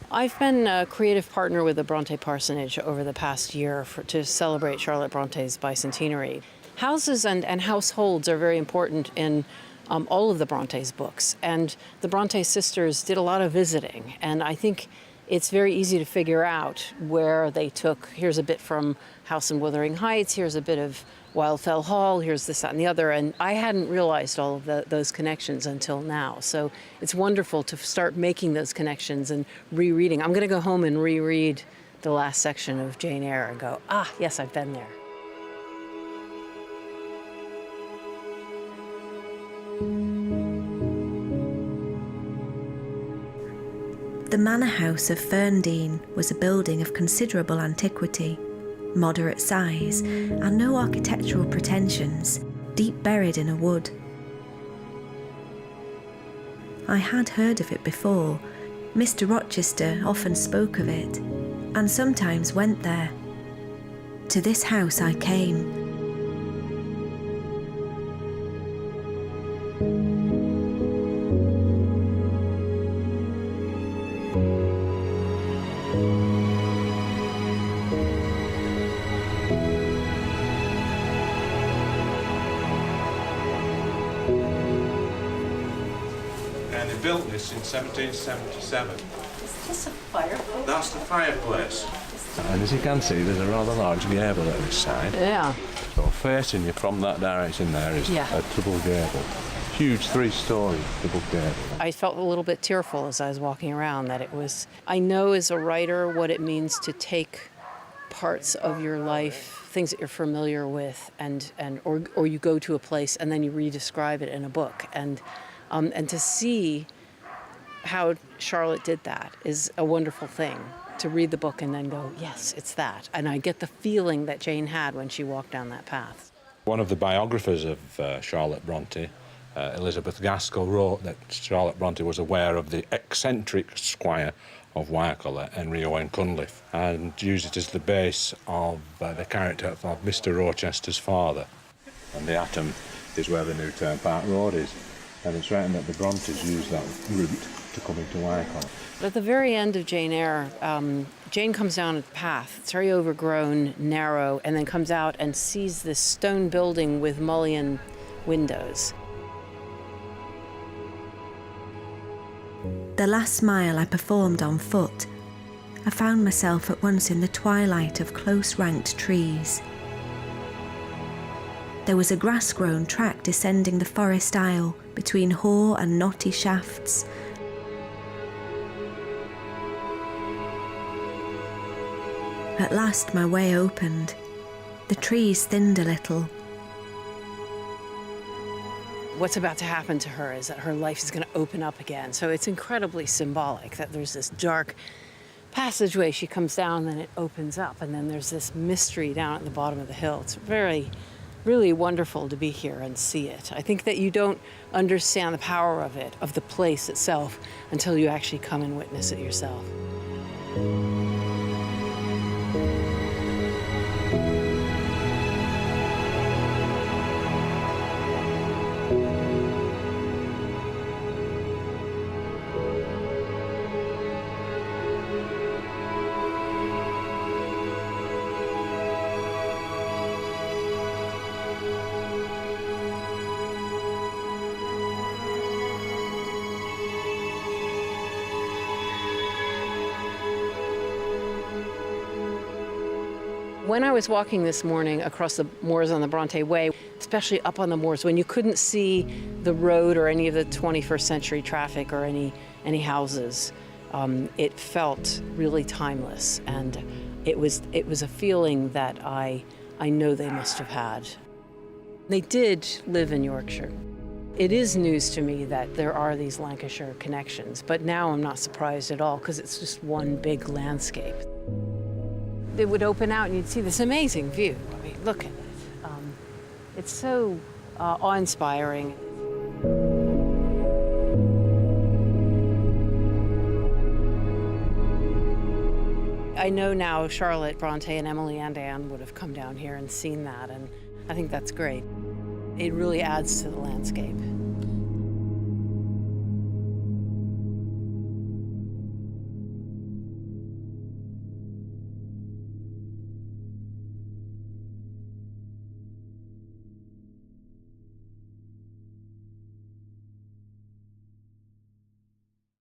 I've been a creative partner with the Bronte Parsonage over the past year to celebrate Charlotte Bronte's bicentenary. Houses and households are very important in all of the Bronte's books, and the Bronte sisters did a lot of visiting, and I think it's very easy to figure out where they took, here's a bit from House in Wuthering Heights, here's a bit of Wildfell Hall, here's this, that, and the other, and I hadn't realized all of those connections until now. So it's wonderful to start making those connections and rereading. I'm gonna go home and reread the last section of Jane Eyre and go, ah, yes, I've been there. The manor house of Ferndean was a building of considerable antiquity, moderate size, and no architectural pretensions, deep buried in a wood. I had heard of it before. Mr. Rochester often spoke of it, and sometimes went there. To this house I came. And they built this in 1777. Is this a fireplace? That's the fireplace. And as you can see, there's a rather large gable at this side. Yeah. So facing you from that direction there is a double gable. Huge 3-story double gable. I felt a little bit tearful as I was walking around that it was, I know as a writer what it means to take parts of your life, things that you're familiar with, or you go to a place and then you re-describe it in a book. And to see how Charlotte did that is a wonderful thing. To read the book and then go, yes, it's that. And I get the feeling that Jane had when she walked down that path. One of the biographers of Charlotte Bronte, Elizabeth Gaskell, wrote that Charlotte Bronte was aware of the eccentric squire of Wycoller, Henry Owen Cunliffe, and used it as the base of the character of Mr. Rochester's father. And the Atom is where the new Turnpike Road is. And it's written that the Brontes used that route to come into Wycoller. But at the very end of Jane Eyre, Jane comes down a path. It's very overgrown, narrow, and then comes out and sees this stone building with mullioned windows. The last mile I performed on foot. I found myself at once in the twilight of close-ranked trees. There was a grass-grown track descending the forest aisle between hoar and knotty shafts. At last my way opened. The trees thinned a little. What's about to happen to her is that her life is going to open up again. So it's incredibly symbolic that there's this dark passageway. She comes down, then it opens up, and then there's this mystery down at the bottom of the hill. It's really wonderful to be here and see it. I think that you don't understand the power of it, of the place itself, until you actually come and witness it yourself. When I was walking this morning across the moors on the Bronte Way, especially up on the moors, when you couldn't see the road or any of the 21st century traffic or any houses, it felt really timeless. And it was a feeling that I know they must have had. They did live in Yorkshire. It is news to me that there are these Lancashire connections, but now I'm not surprised at all because it's just one big landscape. It would open out and you'd see this amazing view. I mean, look at it. It's so awe-inspiring. I know now Charlotte Bronte and Emily and Anne would have come down here and seen that, and I think that's great. It really adds to the landscape.